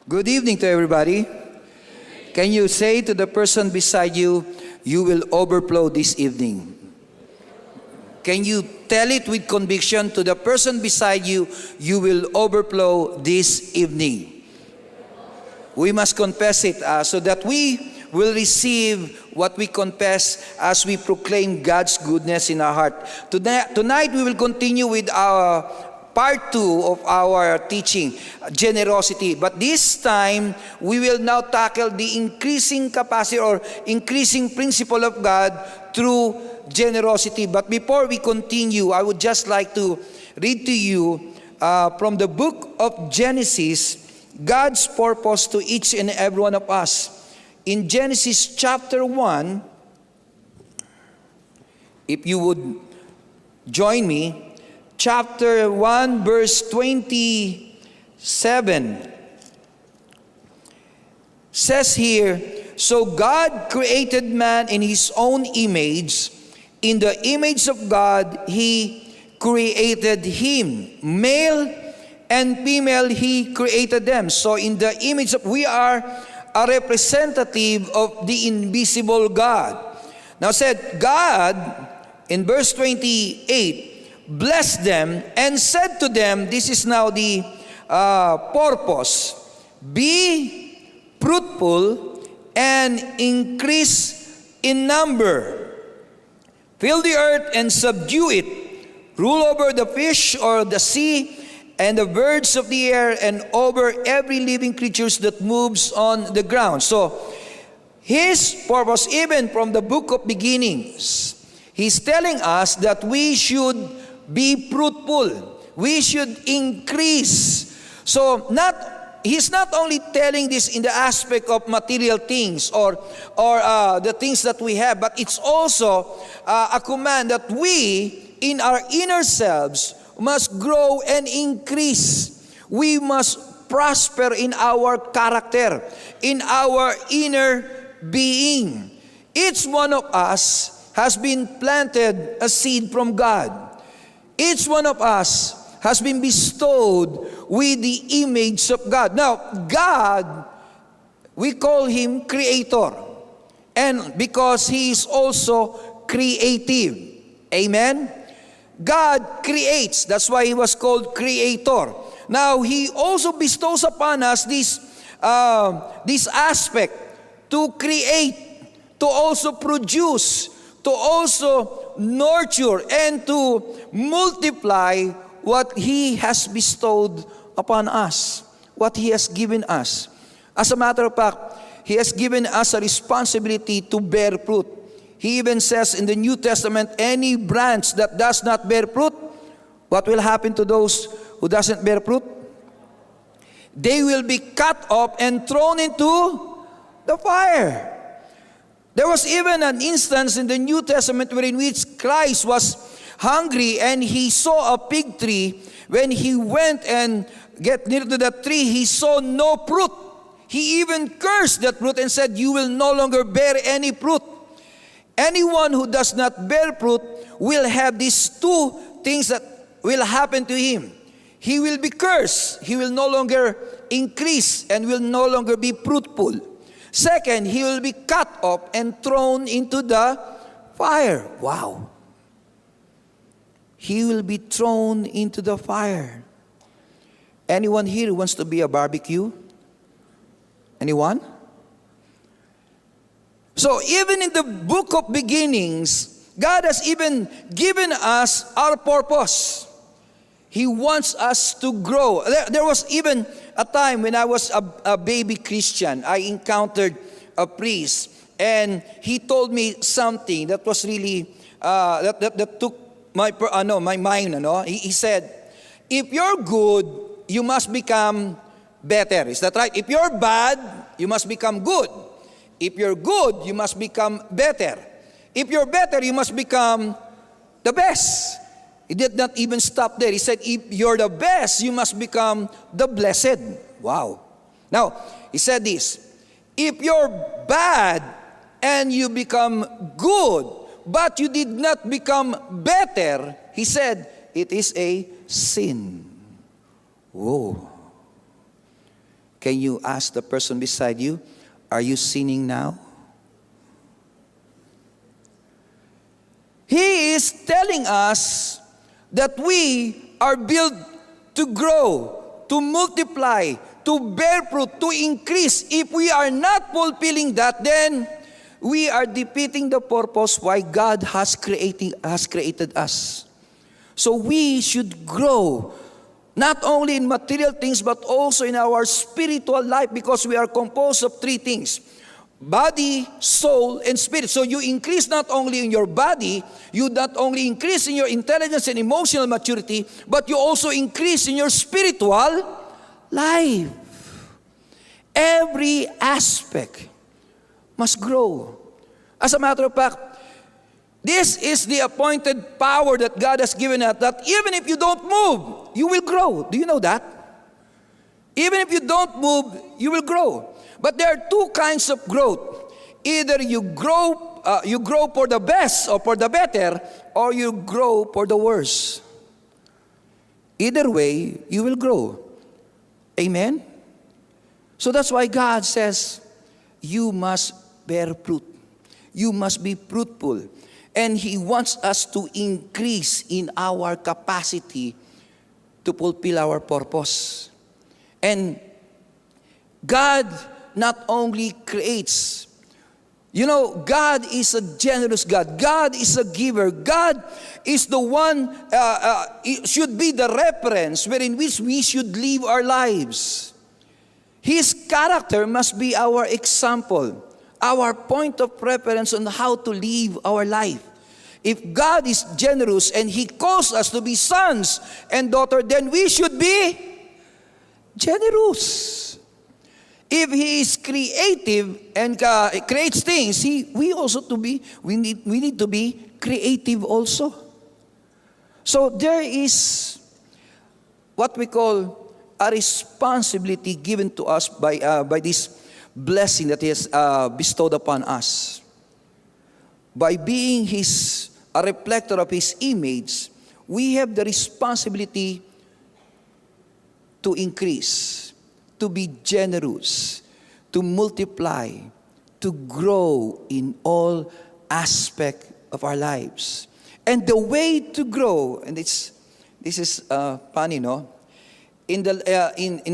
Good evening to everybody. Can you say to the person beside you, you will overflow this evening? Can you tell it with conviction to the person beside you, you will overflow this evening? We must confess it so that we will receive what we confess as we proclaim God's goodness in our heart. Tonight we will continue with our Part 2 of our teaching, generosity. But this time, we will now tackle the increasing capacity or increasing principle of God through generosity. But before we continue, I would just like to read to you from the book of Genesis, God's purpose to each and every one of us. In Genesis chapter 1, if you would join me, chapter 1, verse 27, says here, so God created man in his own image. In the image of God, he created him. Male and female, he created them. So in the image of, we are a representative of the invisible God. Now said, God, in verse 28, blessed them and said to them, this is now the purpose, be fruitful and increase in number. Fill the earth and subdue it. Rule over the fish or the sea and the birds of the air and over every living creature that moves on the ground. So, his purpose, even from the book of beginnings, he's telling us that we should be fruitful. We should increase. So he's not only telling this in the aspect of material things or the things that we have, but it's also a command that we, in our inner selves, must grow and increase. We must prosper in our character, in our inner being. Each one of us has been planted a seed from God. Each one of us has been bestowed with the image of God. Now, God, we call Him Creator. And because He is also creative. Amen? God creates. That's why He was called Creator. Now, He also bestows upon us this aspect to create, to also produce, to also nurture and to multiply what He has bestowed upon us, what He has given us. As a matter of fact, He has given us a responsibility to bear fruit. He even says in the New Testament, any branch that does not bear fruit, what will happen to those who doesn't bear fruit? They will be cut off and thrown into the fire. There was even an instance in the New Testament wherein which Christ was hungry and he saw a fig tree. When he went and get near to that tree, he saw no fruit. He even cursed that fruit and said, you will no longer bear any fruit. Anyone who does not bear fruit will have these two things that will happen to him. He will be cursed. He will no longer increase and will no longer be fruitful. Second, he will be cut off and thrown into the fire. Wow. He will be thrown into the fire. Anyone here who wants to be a barbecue? Anyone? So even in the book of beginnings, God has even given us our purpose. He wants us to grow. There was even a time when I was a baby Christian. I encountered a priest, and he told me something that was really that took my mind. He said, "If you're good, you must become better." Is that right? If you're bad, you must become good. If you're good, you must become better. If you're better, you must become the best. He did not even stop there. He said, if you're the best, you must become the blessed. Wow. Now, he said this, if you're bad and you become good, but you did not become better, he said, it is a sin. Whoa. Can you ask the person beside you, are you sinning now? He is telling us that we are built to grow, to multiply, to bear fruit, to increase. If we are not fulfilling that, then we are defeating the purpose why God has created us. So we should grow, not only in material things, but also in our spiritual life, because we are composed of three things: body, soul, and spirit. So you increase not only in your body, you not only increase in your intelligence and emotional maturity, but you also increase in your spiritual life. Every aspect must grow. As a matter of fact, this is the appointed power that God has given us, that even if you don't move, you will grow. Do you know that? Even if you don't move, you will grow. But there are two kinds of growth. Either you grow for the best or for the better, or you grow for the worse. Either way, you will grow. Amen? So that's why God says, you must bear fruit. You must be fruitful. And He wants us to increase in our capacity to fulfill our purpose. And God not only creates, God is a generous God. God is a giver. God is the one, should be the reference wherein which we should live our lives. His character must be our example, our point of reference on how to live our life. If God is generous and He calls us to be sons and daughters, then we should be generous. If He is creative and creates things, we need to be creative also. So there is what we call a responsibility given to us by this blessing that He has bestowed upon us. By being a reflector of His image, we have the responsibility to increase, to be generous, to multiply, to grow in all aspects of our lives. And the way to grow, and this is funny, no? In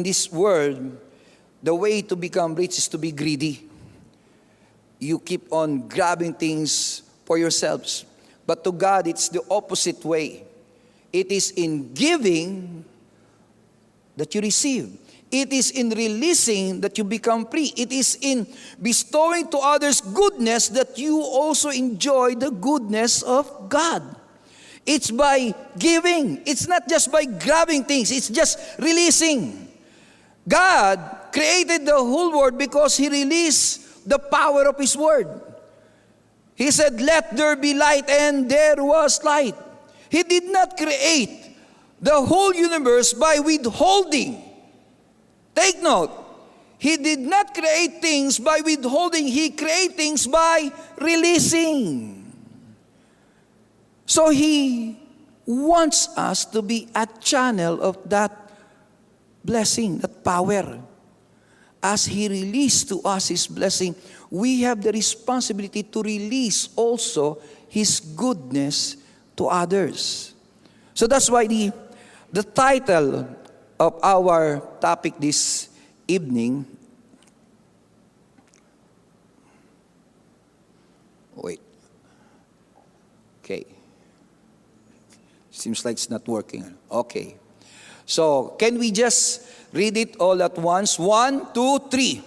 this world, the way to become rich is to be greedy. You keep on grabbing things for yourselves. But to God, it's the opposite way. It is in giving that you receive. It is in releasing that you become free. It is in bestowing to others goodness that you also enjoy the goodness of God. It's by giving. It's not just by grabbing things. It's just releasing. God created the whole world because He released the power of His word. He said, "Let there be light," and there was light. He did not create the whole universe by withholding. Take note, He did not create things by withholding. He created things by releasing. So He wants us to be a channel of that blessing, that power. As He released to us His blessing, we have the responsibility to release also His goodness to others. So that's why the title of our topic this evening, okay. Seems like it's not working. Okay. So, can we just read it all at once? 1, 2, 3.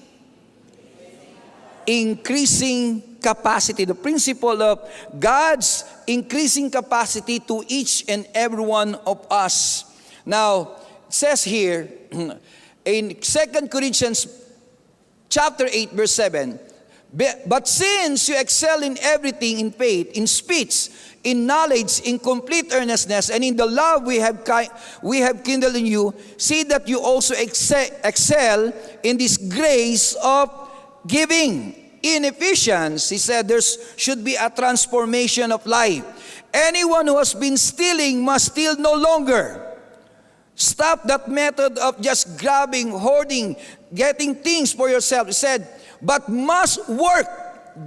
Increasing capacity. The principle of God's increasing capacity to each and every one of us. Now, it says here in 2 Corinthians chapter 8, verse 7, "But since you excel in everything, in faith, in speech, in knowledge, in complete earnestness, and in the love we have kindled in you, see that you also excel in this grace of giving." In Ephesians, he said there should be a transformation of life. Anyone who has been stealing must steal no longer. Stop that method of just grabbing, hoarding, getting things for yourself. He said, but must work,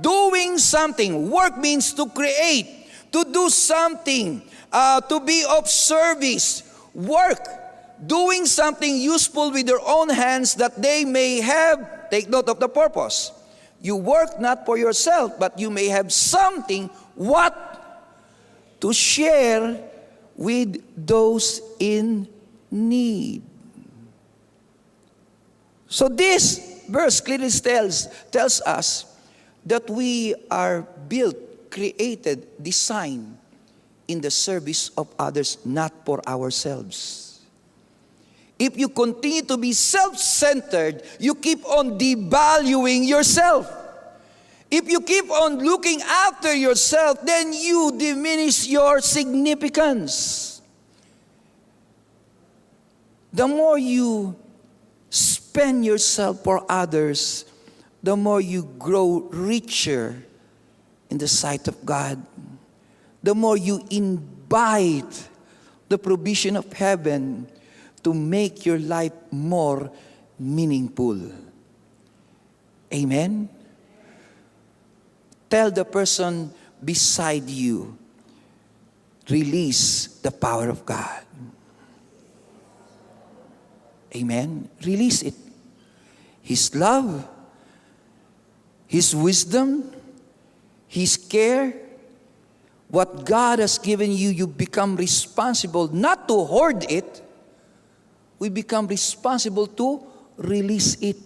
doing something. Work means to create, to do something, to be of service. Work, doing something useful with your own hands that they may have, take note of the purpose. You work not for yourself, but you may have something, what? To share with those in need. So this verse clearly tells us that we are built, created, designed in the service of others, not for ourselves. If you continue to be self-centered, you keep on devaluing yourself. If you keep on looking after yourself, then you diminish your significance. The more you spend yourself for others, the more you grow richer in the sight of God. The more you invite the provision of heaven to make your life more meaningful. Amen? Tell the person beside you, release the power of God. Amen? Release it. His love, His wisdom, His care, what God has given you, you become responsible not to hoard it. We become responsible to release it.